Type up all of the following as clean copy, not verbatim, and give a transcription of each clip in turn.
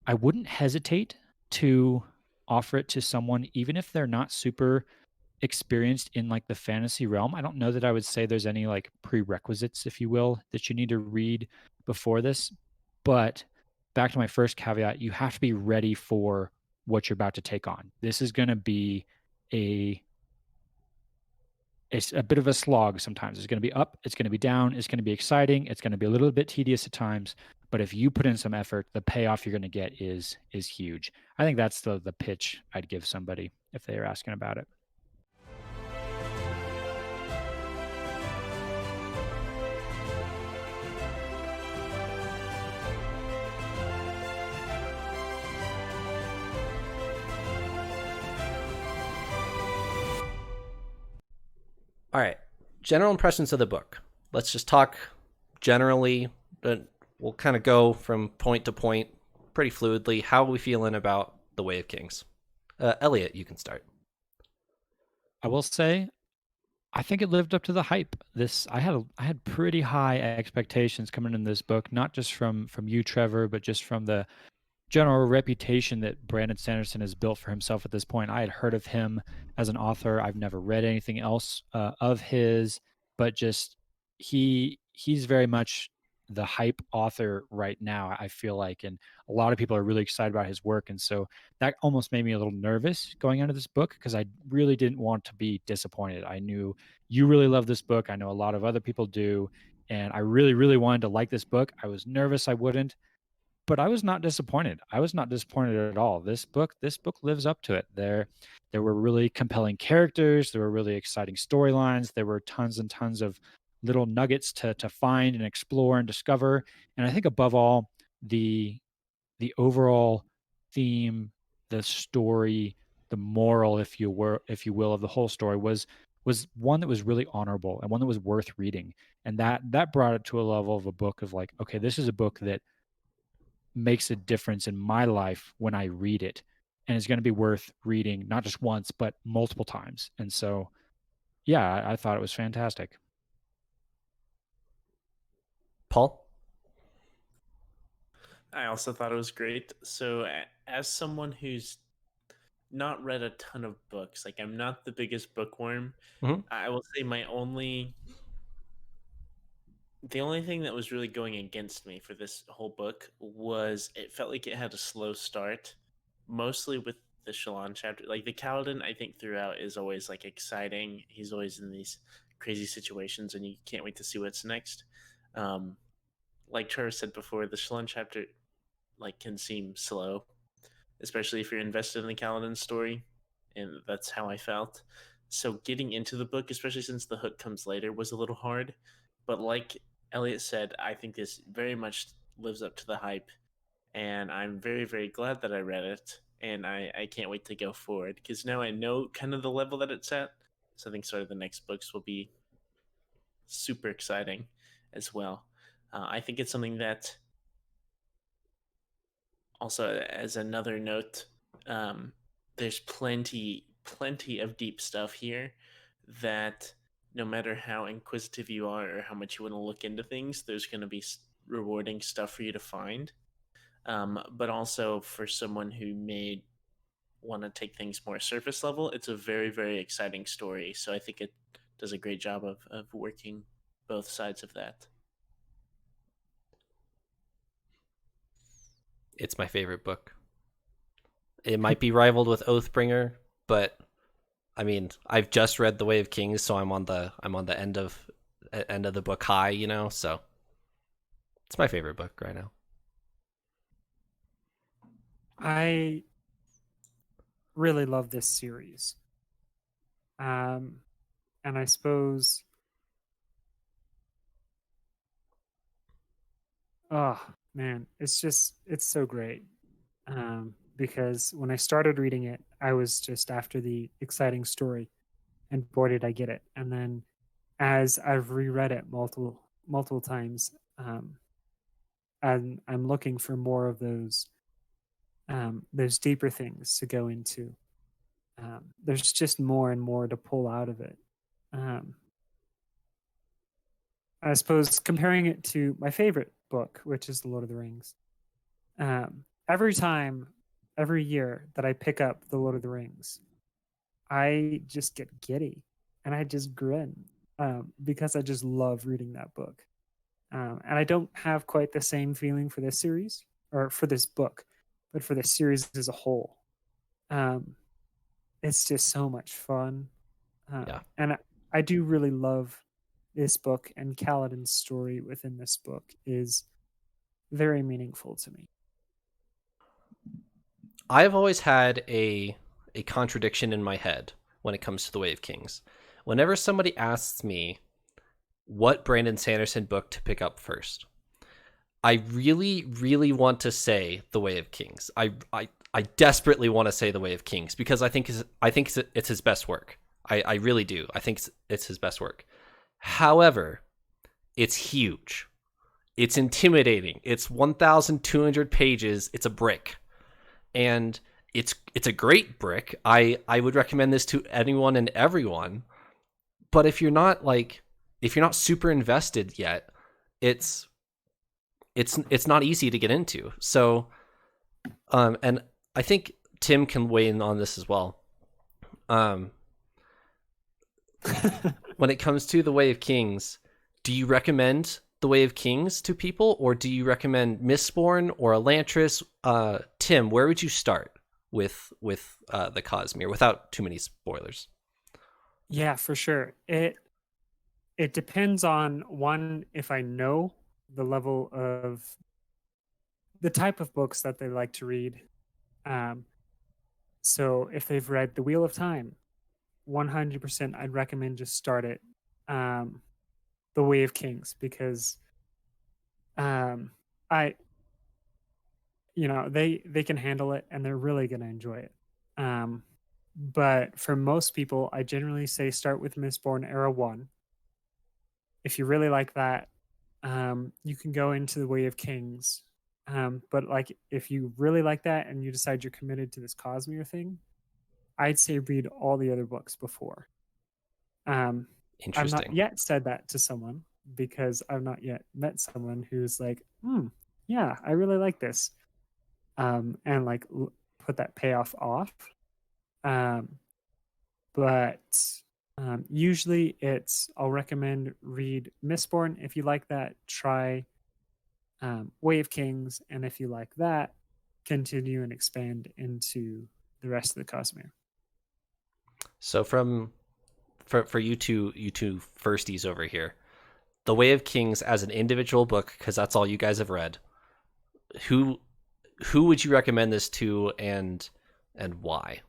I wouldn't hesitate to offer it to someone, even if they're not super experienced in like the fantasy realm. I don't know that I would say there's any like prerequisites, if you will, that you need to read before this. But back to my first caveat, you have to be ready for what you're about to take on. This is going to be a it's a bit of a slog sometimes. It's going to be up, it's going to be down, it's going to be exciting, it's going to be a little bit tedious at times, but if you put in some effort, the payoff you're going to get is huge. I think that's the pitch I'd give somebody if they are asking about it. All right. General impressions of the book. Let's just talk generally. We'll kind of go from point to point pretty fluidly. How are we feeling about The Way of Kings? Elliot, you can start. I will say I think it lived up to the hype. This I had pretty high expectations coming in this book, not just from you, Trevor, but just from the general reputation that Brandon Sanderson has built for himself at this point. I had heard of him as an author. I've never read anything else of his, but just he's very much the hype author right now, I feel like, and a lot of people are really excited about his work, and so that almost made me a little nervous going into this book because I really didn't want to be disappointed. I knew you really love this book. I know a lot of other people do, and I really, really wanted to like this book. I was nervous I wouldn't, but I was not disappointed. I was not disappointed at all. This book lives up to it. There were really compelling characters, there were really exciting storylines, there were tons and tons of little nuggets to find and explore and discover. And I think above all, the the overall theme, the story, the moral, if you will, of the whole story was one that was really honorable and one that was worth reading. And that brought it to a level of a book of like, okay, this is a book that makes a difference in my life when I read it, and it's going to be worth reading not just once but multiple times. And so, yeah, I thought it was fantastic. Paul? I also thought it was great. So, as someone who's not read a ton of books, like I'm not the biggest bookworm, Mm-hmm. I will say the only thing that was really going against me for this whole book was it felt like it had a slow start, mostly with the Shalon chapter. Like the Caledon, I think throughout is always like exciting. He's always in these crazy situations, and you can't wait to see what's next. Um, like Trevor said before, the Shalon chapter like can seem slow, especially if you're invested in the Caledon story, and that's how I felt. So getting into the book, especially since the hook comes later, was a little hard. But like Elliot said, I think this very much lives up to the hype, and I'm very, very glad that I read it, and I can't wait to go forward because now I know kind of the level that it's at. So I think sort of the next books will be super exciting as well. I think it's something that also, as another note, um, there's plenty of deep stuff here that no matter how inquisitive you are or how much you want to look into things, there's going to be rewarding stuff for you to find. But also for someone who may want to take things more surface level, it's a very, very exciting story. So I think it does a great job of working both sides of that. It's my favorite book. It might be rivaled with Oathbringer, but I mean, I've just read The Way of Kings, so I'm on the end of the book high, so it's my favorite book right now. I really love this series. And I suppose, oh man, it's so great. Because when I started reading it, I was just after the exciting story, and boy, did I get it. And then as I've reread it multiple times, and I'm looking for more of those deeper things to go into. There's just more and more to pull out of it. Um, I suppose comparing it to my favorite book, which is The Lord of the Rings, every year that I pick up The Lord of the Rings, I just get giddy and I just grin because I just love reading that book. And I don't have quite the same feeling for this series or for this book, but for the series as a whole. It's just so much fun. Yeah. And I do really love this book, and Caledon's story within this book is very meaningful to me. I've always had a contradiction in my head when it comes to The Way of Kings. Whenever somebody asks me what Brandon Sanderson book to pick up first, I really, really want to say The Way of Kings. I desperately want to say The Way of Kings because I think it's his best work. I really do. I think it's his best work. However, it's huge. It's intimidating. It's 1,200 pages. It's a brick. And it's a great brick. I would recommend this to anyone and everyone. But if you're not super invested yet, it's not easy to get into. So and I think Tim can weigh in on this as well. When it comes to The Way of Kings, do you recommend The Way of Kings to people, or do you recommend Mistborn or Elantris? Tim, where would you start with the Cosmere without too many spoilers? Yeah, for sure. It depends on, one, if I know the level of the type of books that they like to read. So if they've read The Wheel of Time, 100% I'd recommend just start it The Way of Kings, because they can handle it and they're really going to enjoy it. But for most people, I generally say start with Mistborn Era 1. If you really like that, you can go into The Way of Kings. But like, if you really like that and you decide you're committed to this Cosmere thing, I'd say read all the other books before. I've Interesting. not yet said that to someone because I've not yet met someone who's like, yeah, I really like this. And like put that payoff off. But usually I'll recommend read Mistborn. If you like that, try Way of Kings. And if you like that, continue and expand into the rest of the Cosmere. So for you two firsties over here, The Way of Kings as an individual book, because that's all you guys have read, who would you recommend this to, and why?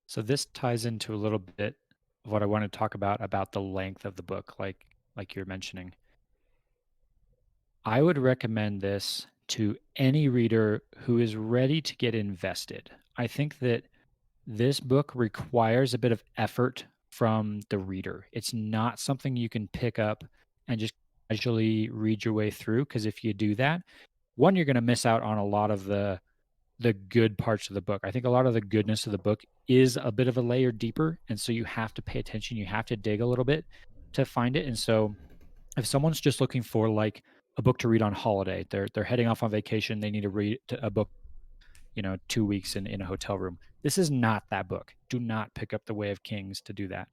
So this ties into a little bit of what I want to talk about the length of the book, like you're mentioning. I would recommend this to any reader who is ready to get invested. I think that this book requires a bit of effort from the reader. It's not something you can pick up and just casually read your way through, because if you do that, one, you're going to miss out on a lot of the good parts of the book. I think a lot of the goodness of the book is a bit of a layer deeper, and so you have to pay attention. You have to dig a little bit to find it. And so if someone's just looking for like a book to read on holiday, they're heading off on vacation, they need to read a book, 2 weeks in a hotel room. This is not that book. Do not pick up The Way of Kings to do that.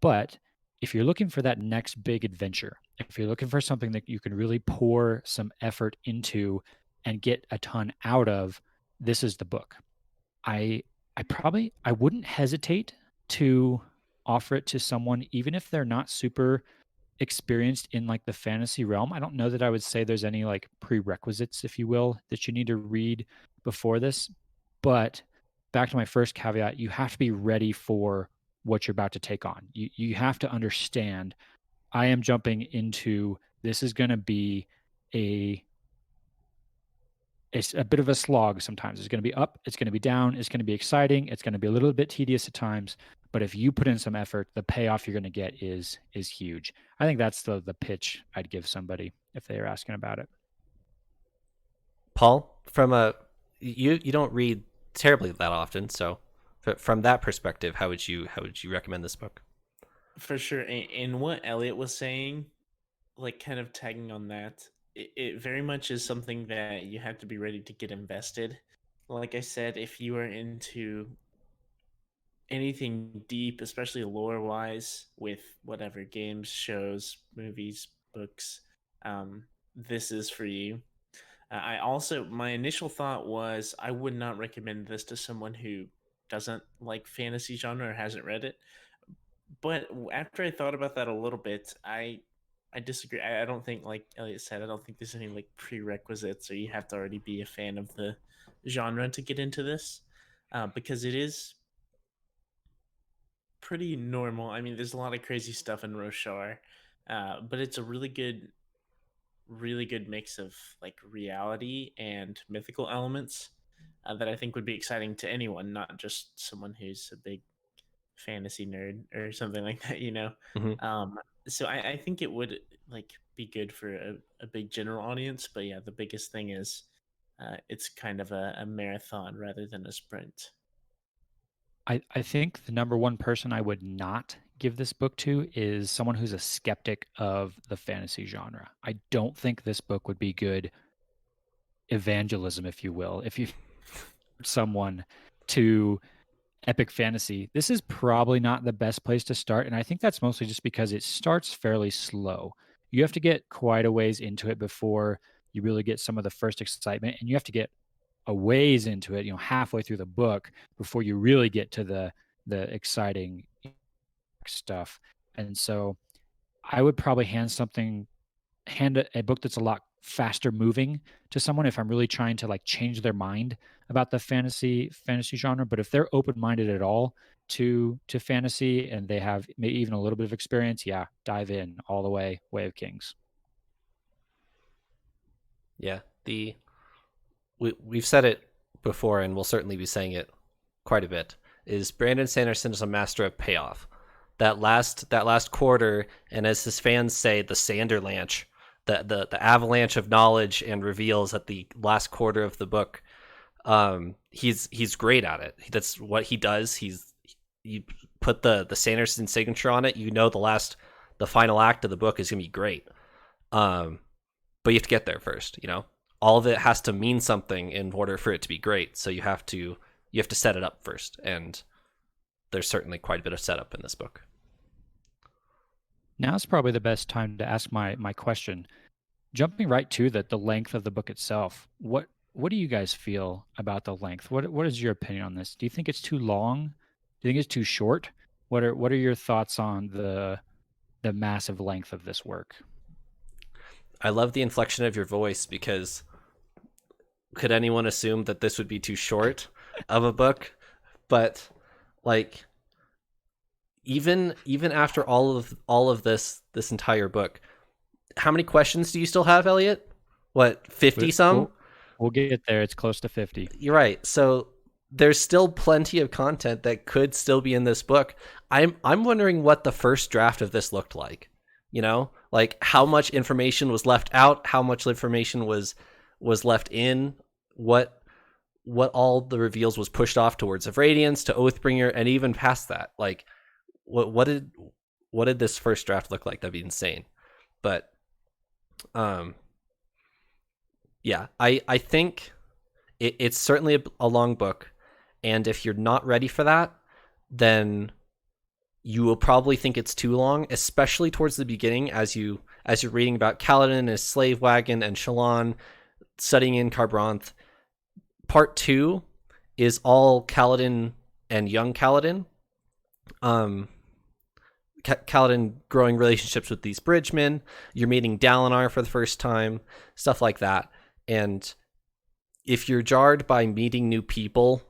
But if you're looking for that next big adventure, if you're looking for something that you can really pour some effort into and get a ton out of, this is the book. I wouldn't hesitate to offer it to someone, even if they're not super experienced in like the fantasy realm. I don't know that I would say there's any like prerequisites, if you will, that you need to read before this. But back to my first caveat, you have to be ready for what you're about to take on. You have to understand, I am jumping into, this is going to be it's a bit of a slog sometimes. It's going to be up, it's going to be down, it's going to be exciting, it's going to be a little bit tedious at times. But if you put in some effort, the payoff you're going to get is huge. I think that's the pitch I'd give somebody if they are asking about it. Paul, you don't read terribly that often, so from that perspective, how would you recommend this book? For sure. And what Elliot was saying, like kind of tagging on that, it very much is something that you have to be ready to get invested. Like I said, if you are into anything deep, especially lore wise, with whatever games, shows, movies, books, this is for you. I also, my initial thought was I would not recommend this to someone who doesn't like fantasy genre or hasn't read it. But after I thought about that a little bit, I disagree. I don't think, like Elliot said, I don't think there's any like prerequisites or you have to already be a fan of the genre to get into this, because it is pretty normal. I mean, there's a lot of crazy stuff in Roshar, but it's a really good mix of like reality and mythical elements that I think would be exciting to anyone, not just someone who's a big fantasy nerd or something like that, you know. Mhm. So I think it would like be good for a big general audience, but yeah, the biggest thing is it's kind of a marathon rather than a sprint. I think the number one person I would not give this book to is someone who's a skeptic of the fantasy genre. I don't think this book would be good evangelism, if you will. If you someone to epic fantasy, this is probably not the best place to start. And I think that's mostly just because it starts fairly slow. You have to get quite a ways into it before you really get some of the first excitement. And you have to get a ways into it, halfway through the book before you really get to the exciting stuff. And so I would probably hand a book that's a lot faster moving to someone if I'm really trying to like change their mind about the fantasy genre. But if they're open minded at all to fantasy and they have maybe even a little bit of experience, yeah, dive in all the way. Way of Kings. Yeah, we've said it before, and we'll certainly be saying it quite a bit. Is Brandon Sanderson is a master of payoff. That last quarter, and as his fans say, the Sanderlanche, the avalanche of knowledge and reveals at the last quarter of the book. He's great at it. That's what he does. You put the Sanderson signature on it. You know the final act of the book is gonna be great. But you have to get there first. All of it has to mean something in order for it to be great. So you have to set it up first, and there's certainly quite a bit of setup in this book. Now's probably the best time to ask my question. Jumping right to the length of the book itself. What do you guys feel about the length? What is your opinion on this? Do you think it's too long? Do you think it's too short? What are your thoughts on the massive length of this work? I love the inflection of your voice, because could anyone assume that this would be too short of a book? But like, even after all of this entire book, how many questions do you still have, Elliot? What, 50 some? We'll get there. It's close to 50. You're right. So there's still plenty of content that could still be in this book. I'm wondering what the first draft of this looked like. Like how much information was left out, how much information was left in, what all the reveals was pushed off towards of Radiance to Oathbringer, and even past that. Like what did this first draft look like? That'd be insane. But yeah, I think it's certainly a long book, and if you're not ready for that, then you will probably think it's too long, especially towards the beginning as you're reading about Caledon and his slave wagon and Shallan studying in Kharbranth. Part 2 is all Caledon and young Caledon. Caledon growing relationships with these bridgemen. You're meeting Dalinar for the first time, stuff like that. And if you're jarred by meeting new people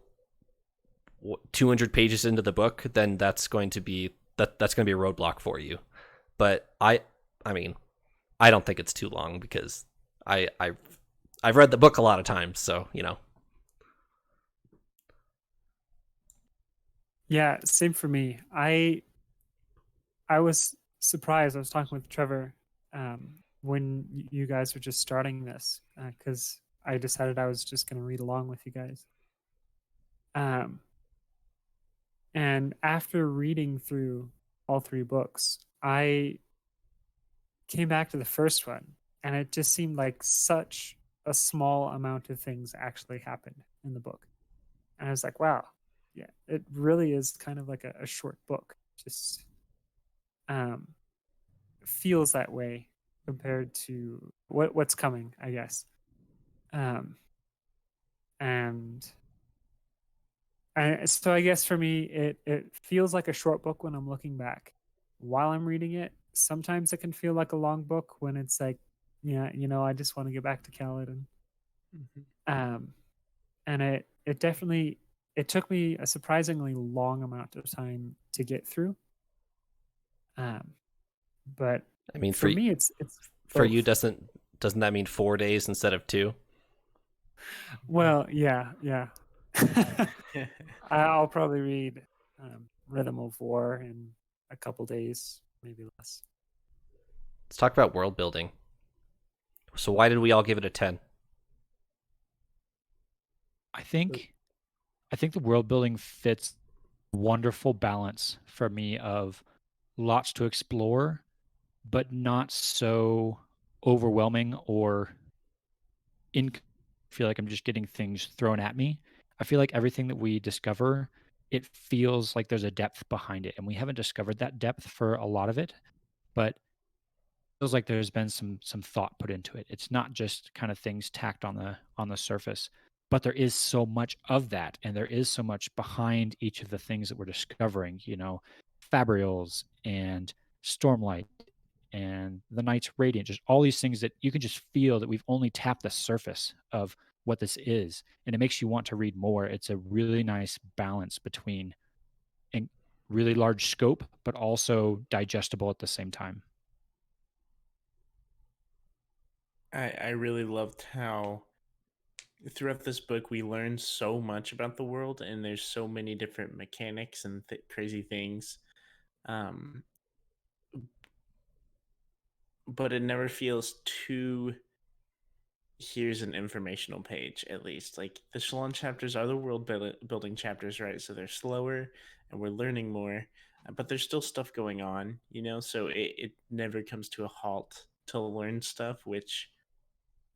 200 pages into the book, then that's going to be that's going to be a roadblock for you. But I mean, I don't think it's too long, because I've read the book a lot of times, so Yeah, same for me. I was surprised. I was talking with Trevor when you guys were just starting this, because I decided I was just going to read along with you guys. And after reading through all 3 books, I came back to the first one, and it just seemed like such a small amount of things actually happened in the book. And I was like, wow, yeah, it really is kind of like a short book. Just um, feels that way compared to what's coming, I guess. Um, and so I guess for me, it feels like a short book when I'm looking back. While I'm reading it, sometimes it can feel like a long book when it's like, yeah, I just want to get back to Caledon. Um, and it definitely it took me a surprisingly long amount of time to get through. But I mean, for me, it's for you, both. doesn't that mean 4 days instead of 2? Well, yeah. I'll probably read Rhythm of War in a couple days, maybe less. Let's talk about world building. So why did we all give it a 10? I think the world building fits wonderful balance for me of lots to explore, but not so overwhelming or feel like I'm just getting things thrown at me. I feel like everything that we discover, it feels like there's a depth behind it, and we haven't discovered that depth for a lot of it, but it feels like there's been some thought put into it. It's not just kind of things tacked on the surface, but there is so much of that, and there is so much behind each of the things that we're discovering. Fabrials and Stormlight and the Night's Radiant, just all these things that you can just feel that we've only tapped the surface of what this is. And it makes you want to read more. It's a really nice balance between a really large scope, but also digestible at the same time. I really loved how throughout this book we learn so much about the world, and there's so many different mechanics and crazy things. Um, but it never feels too, here's an informational page. At least like the Shalon chapters are the world building chapters, right? So they're slower and we're learning more, but there's still stuff going on, so it never comes to a halt to learn stuff, which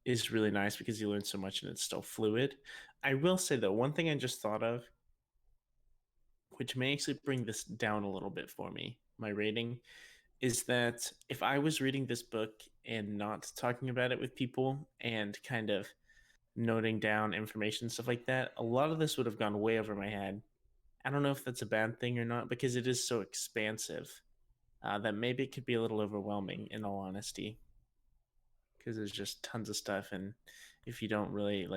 is really nice because you learn so much and it's still fluid. I will say though, one thing I just thought of, which may actually bring this down a little bit for me, my rating, is that if I was reading this book and not talking about it with people and kind of noting down information, stuff like that, a lot of this would have gone way over my head. I don't know if that's a bad thing or not, because it is so expansive that maybe it could be a little overwhelming, in all honesty, because there's just tons of stuff, and if you don't really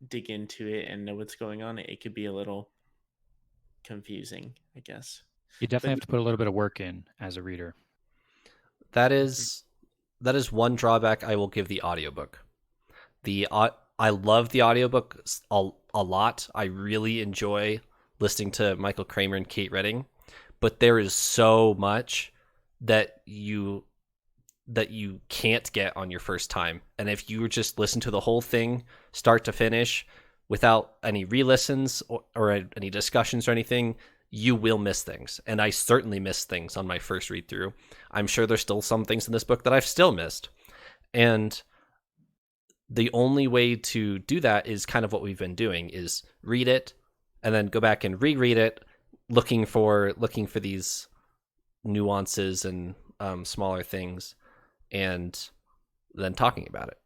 dig into it and know what's going on, it could be a little confusing, I guess. You definitely But have to put a little bit of work in as a reader. That is one drawback I will give the audiobook. I love the audiobook a lot. I really enjoy listening to Michael Kramer and Kate Redding, but there is so much that you can't get on your first time. And if you just listen to the whole thing start to finish without any re-listens or any discussions or anything, you will miss things. And I certainly missed things on my first read through. I'm sure there's still some things in this book that I've still missed. And the only way to do that is kind of what we've been doing, is read it and then go back and reread it, looking for these nuances and smaller things, and then talking about it.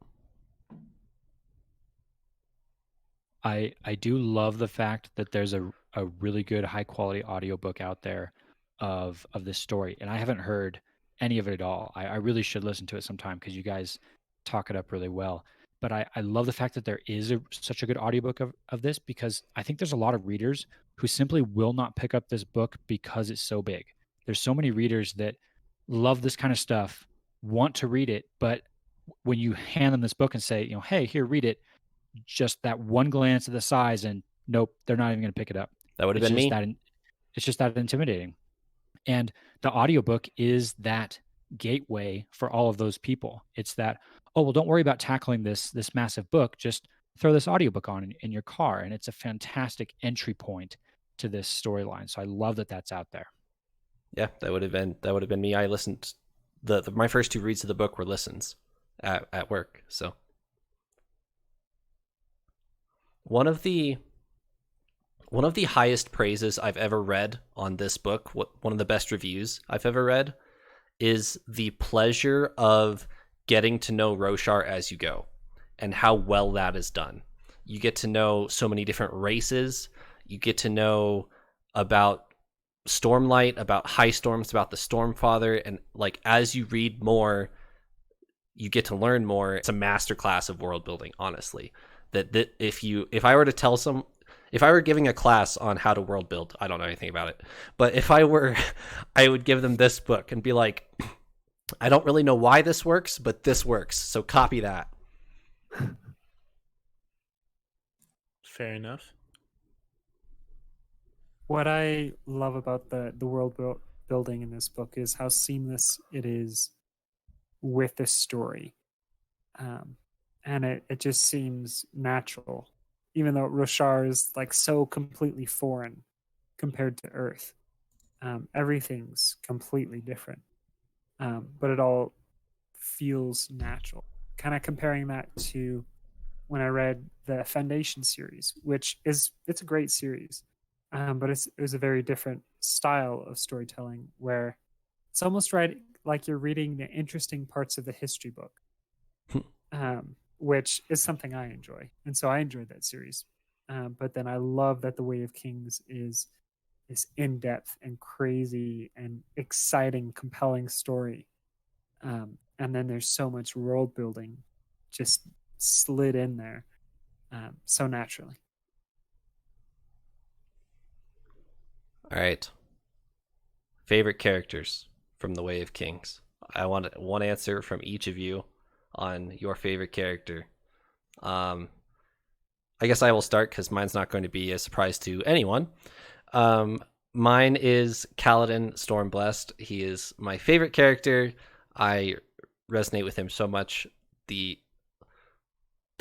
I do love the fact that there's a really good high quality audiobook out there of this story, and I haven't heard any of it at all. I really should listen to it sometime because you guys talk it up really well. But I love the fact that there is such a good audiobook of this, because I think there's a lot of readers who simply will not pick up this book because it's so big. There's so many readers that love this kind of stuff, want to read it, but when you hand them this book and say, hey, here, read it, just that one glance at the size and nope, they're not even going to pick it up. That would have been me. It's just that intimidating. And the audiobook is that gateway for all of those people. It's that, oh, well, don't worry about tackling this massive book. Just throw this audiobook on in your car. And it's a fantastic entry point to this storyline. So I love that that's out there. Yeah, that would have been me. I listened, my first 2 reads of the book were listens. at work. So one of the highest praises I've ever read on this book, one of the best reviews I've ever read, is the pleasure of getting to know Roshar as you go and how well that is done. You get to know so many different races. You get to know about Stormlight, about High Storms, about the Stormfather, and like as you read more, you get to learn more. It's a masterclass of world building, honestly. That if I were giving a class on how to world build, I don't know anything about it, but if I were, I would give them this book and be like, I don't really know why this works, but this works, so copy that. Fair enough. What I love about the world building in this book is how seamless it is with the story. And it just seems natural, even though Roshar is like so completely foreign compared to Earth. Everything's completely different, but it all feels natural. Kind of comparing that to when I read the Foundation series, which it's a great series, but it was a very different style of storytelling where it's almost like you're reading the interesting parts of the history book, which is something I enjoy, and so I enjoyed that series. But then I love that The Way of Kings is this in-depth and crazy and exciting, compelling story, and then there's so much world building just slid in there so naturally. All right. Favorite characters from The Way of Kings. I want one answer from each of you on your favorite character. I guess I will start because mine's not going to be a surprise to anyone. Mine is Caledon Storm. He is my favorite character. I resonate with him so much. The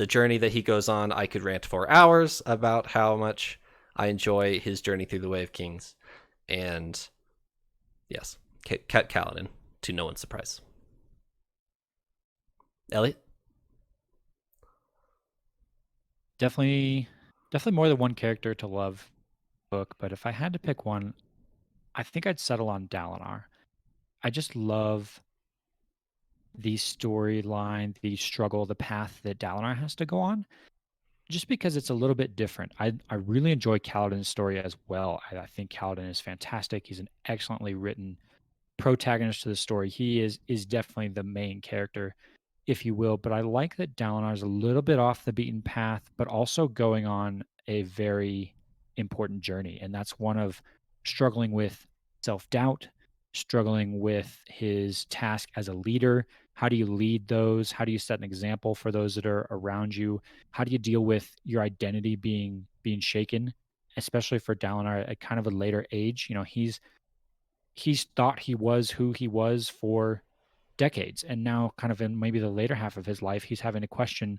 journey that he goes on, I could rant for hours about how much I enjoy his journey through The Way of Kings. And yes, Caledon, to no one's surprise. Elliot? Definitely more than one character to love book, but if I had to pick one, I think I'd settle on Dalinar. I just love the storyline, the struggle, the path that Dalinar has to go on, just because it's a little bit different. I really enjoy Caledon's story as well. I think Caledon is fantastic. He's an excellently written protagonist to the story. He is definitely the main character, if you will. But I like that Dalinar is a little bit off the beaten path, but also going on a very important journey. And that's one of struggling with self-doubt, struggling with his task as a leader. How do you lead those? How do you set an example for those that are around you? How do you deal with your identity being shaken, especially for Dalinar at kind of a later age? You know, he's thought he was who he was for decades, and now kind of in maybe the later half of his life, he's having to question,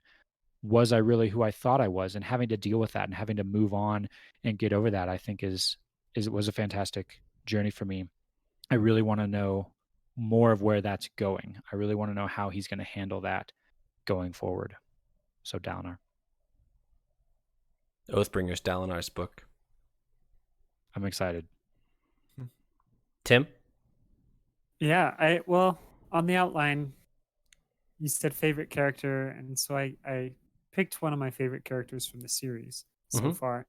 was I really who I thought I was? And having to deal with that and having to move on and get over that, I think was a fantastic journey for me. I really want to know more of where that's going. I really want to know how he's going to handle that going forward. So Dalinar. Oathbringer's Dalinar's book. I'm excited. Tim? Yeah, well, on the outline, you said favorite character, and so I picked one of my favorite characters from the series so far.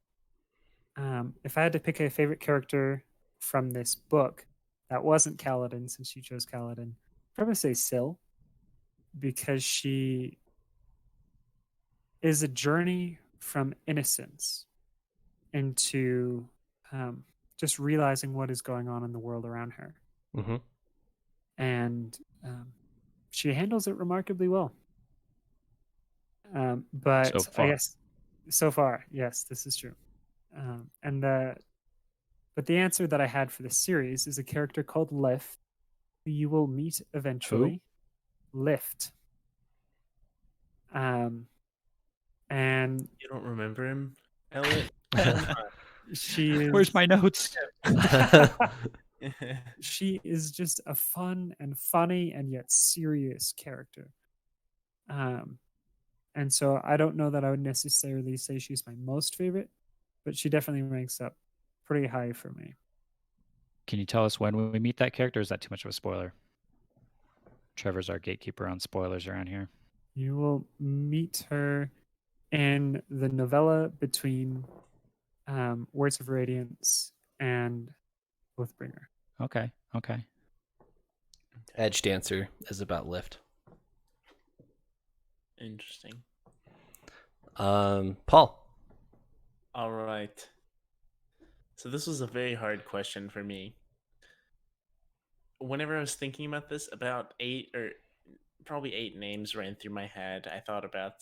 If I had to pick a favorite character from this book that wasn't Caledon, since you chose Caledon, I'd probably say Syl, because she is a journey from innocence into just realizing what is going on in the world around her. And she handles it remarkably well. But So far. I guess so far, yes, this is true. But the answer that I had for this series is a character called Lift, who you will meet eventually. Lift. And You don't remember him, Elliot? she is. Where's my notes? She is just a fun and funny and yet serious character. And so I don't know that I would necessarily say she's my most favorite, but she definitely ranks up pretty high for me. Can you tell us when we meet that character? Or is that too much of a spoiler? Trevor's our gatekeeper on spoilers around here. You will meet her in the novella between Words of Radiance and Oathbringer. Okay. Okay. Edge Dancer is about Lift. Interesting. Paul. All right. So this was a very hard question for me. Whenever I was thinking about this, about 8 names ran through my head. I thought about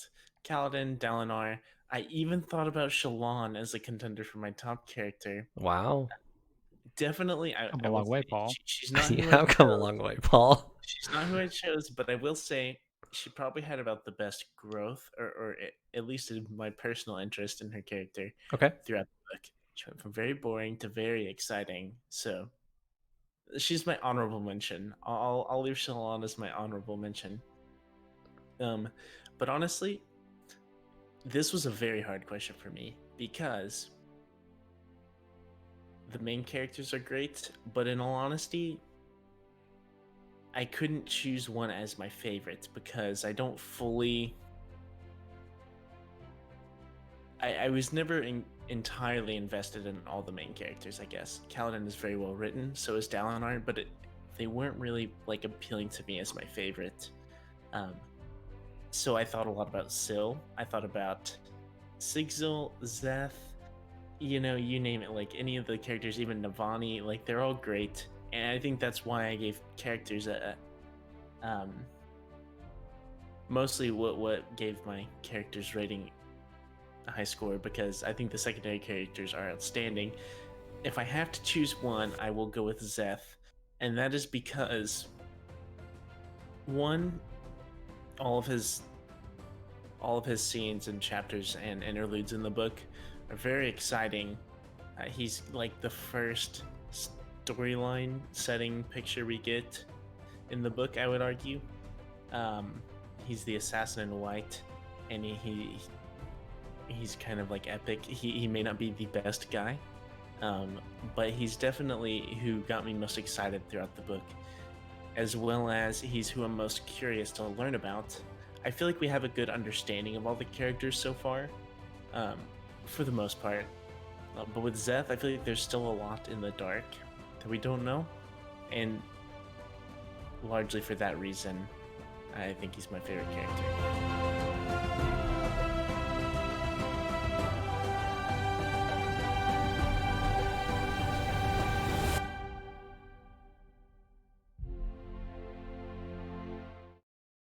Caledon, Dalinar. I even thought about Shallan as a contender for my top character. Wow. Definitely, Come I a will long way, say Paul. she's not You who I have come a chose. long way, Paul. She's not who I chose, but I will say she probably had about the best growth, or at least in my personal interest in her character Okay. throughout the book. She went from very boring to very exciting. So she's my honorable mention. I'll leave Shallan as my honorable mention. But honestly, this was a very hard question for me because the main characters are great, but in all honesty, I couldn't choose one as my favorite because I don't fully. I was never entirely invested in all the main characters, I guess. Caledon is very well written, so is Dalinar, but they weren't really like appealing to me as my favorite. So I thought a lot about Syl. I thought about Sigzil, Zeth, you name it, like any of the characters, even Navani, like they're all great. And I think that's why I gave characters mostly what gave my characters rating a high score, because I think the secondary characters are outstanding. If I have to choose one, I will go with Zeth, and that is because one, all of his scenes and chapters and interludes in the book are very exciting. He's like the first storyline setting picture we get in the book, I would argue. He's the assassin in white, and he's kind of like epic. He may not be the best guy, but he's definitely who got me most excited throughout the book, as well as he's who I'm most curious to learn about. I feel like we have a good understanding of all the characters so far, for the most part. But with Zeth, I feel like there's still a lot in the dark that we don't know, and largely for that reason, I think he's my favorite character.